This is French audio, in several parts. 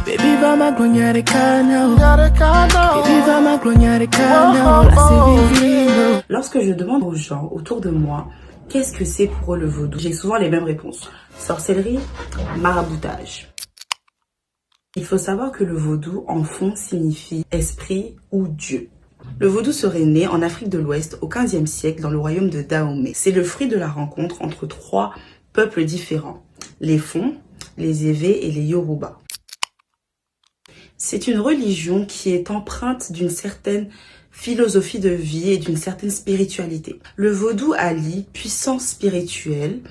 Baby vamos gloriaricano. Baby vamos gloriaricano. La civil. Lorsque je demande aux gens autour de moi qu'est-ce que c'est pour eux le vaudou, j'ai souvent les mêmes réponses. Sorcellerie, maraboutage. Il faut savoir que le vaudou en fond signifie esprit ou Dieu. Le vaudou serait né en Afrique de l'Ouest au XVe siècle dans le royaume de Dahomey. C'est le fruit de la rencontre entre trois peuples différents, les Fon, les Evé et les Yoruba. C'est une religion qui est empreinte d'une certaine philosophie de vie et d'une certaine spiritualité. Le vaudou allie puissance spirituelle,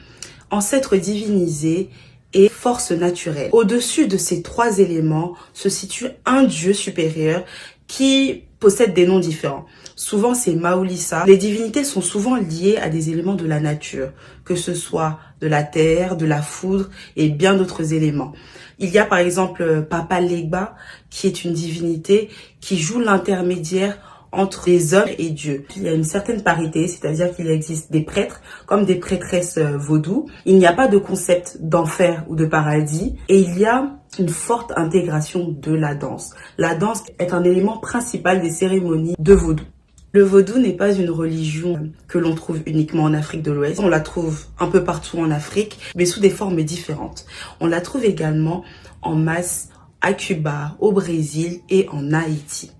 ancêtre divinisé et force naturelle. Au-dessus de ces trois éléments se situe un dieu supérieur qui possède des noms différents. Souvent c'est Maolissa. Les divinités sont souvent liées à des éléments de la nature, que ce soit de la terre, de la foudre et bien d'autres éléments. Il y a par exemple Papa Legba qui est une divinité qui joue l'intermédiaire entre les hommes et Dieu. Il y a une certaine parité, c'est-à-dire qu'il existe des prêtres comme des prêtresses vaudou. Il n'y a pas de concept d'enfer ou de paradis et il y a une forte intégration de la danse. La danse est un élément principal des cérémonies de vaudou. Le vaudou n'est pas une religion que l'on trouve uniquement en Afrique de l'Ouest. On la trouve un peu partout en Afrique, mais sous des formes différentes. On la trouve également en masse à Cuba, au Brésil et en Haïti.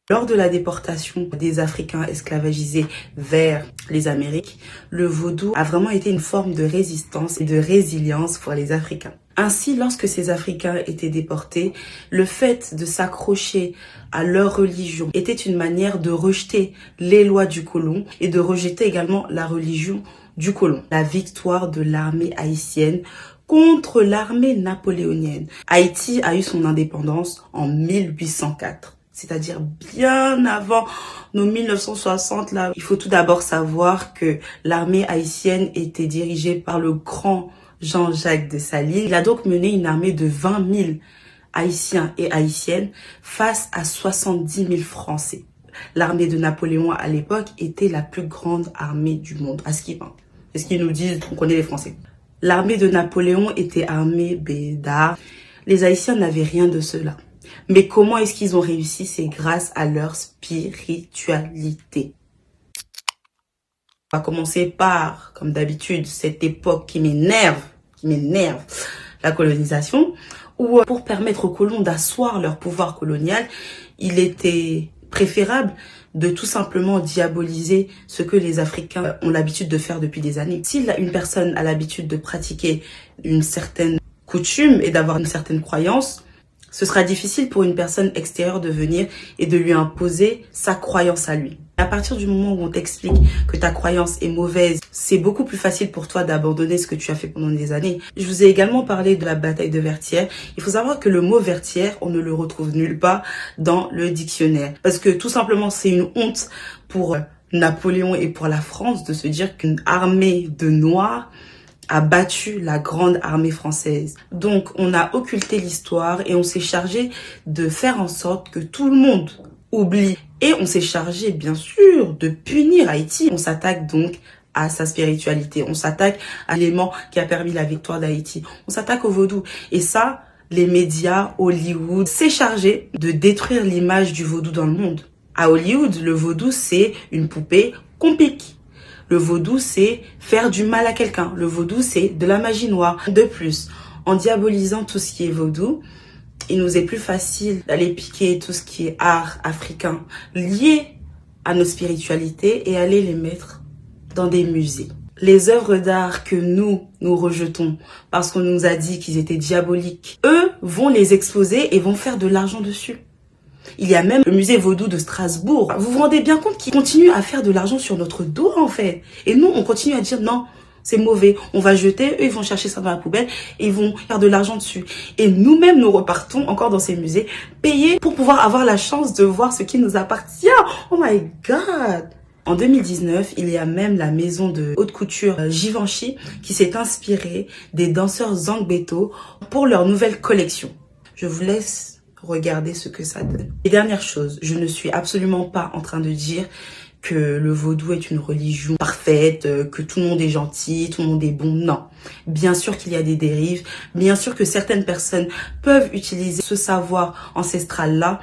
Lors de la déportation des Africains esclavagisés vers les Amériques, le vaudou a vraiment été une forme de résistance et de résilience pour les Africains. Ainsi, lorsque ces Africains étaient déportés, le fait de s'accrocher à leur religion était une manière de rejeter les lois du colon et de rejeter également la religion du colon. La victoire de l'armée haïtienne contre l'armée napoléonienne. Haïti a eu son indépendance en 1804. C'est-à-dire bien avant nos 1960 là. Il faut tout d'abord savoir que l'armée haïtienne était dirigée par le grand Jean-Jacques Dessalines. Il a donc mené une armée de 20 000 Haïtiens et Haïtiennes face à 70 000 Français. L'armée de Napoléon à l'époque était la plus grande armée du monde. À ce qu'ils nous disent, on connaît les Français. L'armée de Napoléon était armée d'armes. Les Haïtiens n'avaient rien de cela. Mais comment est-ce qu'ils ont réussi? C'est grâce à leur spiritualité. On va commencer par, comme d'habitude, cette époque qui m'énerve, la colonisation, où pour permettre aux colons d'asseoir leur pouvoir colonial, il était préférable de tout simplement diaboliser ce que les Africains ont l'habitude de faire depuis des années. Si une personne a l'habitude de pratiquer une certaine coutume et d'avoir une certaine croyance, ce sera difficile pour une personne extérieure de venir et de lui imposer sa croyance à lui. À partir du moment où on t'explique que ta croyance est mauvaise, c'est beaucoup plus facile pour toi d'abandonner ce que tu as fait pendant des années. Je vous ai également parlé de la bataille de Vertières. Il faut savoir que le mot Vertières, on ne le retrouve nulle part dans le dictionnaire. Parce que tout simplement, c'est une honte pour Napoléon et pour la France de se dire qu'une armée de Noirs a battu la grande armée française. Donc, on a occulté l'histoire et on s'est chargé de faire en sorte que tout le monde oublie. Et on s'est chargé, bien sûr, de punir Haïti. On s'attaque donc à sa spiritualité. On s'attaque à l'élément qui a permis la victoire d'Haïti. On s'attaque au vaudou. Et ça, les médias, Hollywood, s'est chargé de détruire l'image du vaudou dans le monde. À Hollywood, le vaudou, c'est une poupée qu'on pique. Le vaudou, c'est faire du mal à quelqu'un. Le vaudou, c'est de la magie noire. De plus, en diabolisant tout ce qui est vaudou, il nous est plus facile d'aller piquer tout ce qui est art africain lié à nos spiritualités et aller les mettre dans des musées. Les œuvres d'art que nous rejetons parce qu'on nous a dit qu'ils étaient diaboliques, eux vont les exposer et vont faire de l'argent dessus. Il y a même le musée vaudou de Strasbourg. Vous vous rendez bien compte qu'ils continuent à faire de l'argent sur notre dos en fait. Et nous, on continue à dire non, c'est mauvais. On va jeter, eux, ils vont chercher ça dans la poubelle et ils vont faire de l'argent dessus. Et nous-mêmes, nous repartons encore dans ces musées, payés pour pouvoir avoir la chance de voir ce qui nous appartient. Oh my God! En 2019, il y a même la maison de haute couture Givenchy qui s'est inspirée des danseurs Zangbeto pour leur nouvelle collection. Je vous laisse regarder ce que ça donne. Et dernière chose, je ne suis absolument pas en train de dire que le vaudou est une religion parfaite, que tout le monde est gentil, tout le monde est bon. Non. Bien sûr qu'il y a des dérives. Bien sûr que certaines personnes peuvent utiliser ce savoir ancestral-là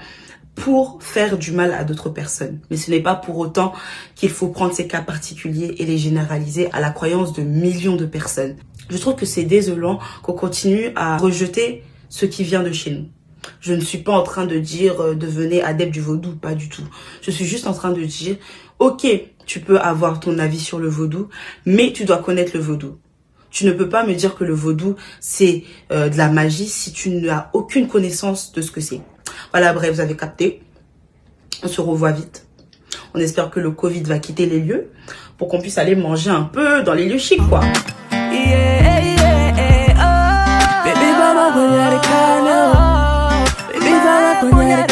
pour faire du mal à d'autres personnes. Mais ce n'est pas pour autant qu'il faut prendre ces cas particuliers et les généraliser à la croyance de millions de personnes. Je trouve que c'est désolant qu'on continue à rejeter ce qui vient de chez nous. Je ne suis pas en train de dire devenez adepte du vaudou, pas du tout. Je suis juste en train de dire, ok, tu peux avoir ton avis sur le vaudou, mais tu dois connaître le vaudou. Tu ne peux pas me dire que le vaudou, c'est de la magie si tu n'as aucune connaissance de ce que c'est. Voilà, bref, vous avez capté. On se revoit vite. On espère que le Covid va quitter les lieux pour qu'on puisse aller manger un peu dans les lieux chics, quoi. Yeah, yeah, yeah, oh. Baby, mama, when you're the kind of. Baby, mama, when you're the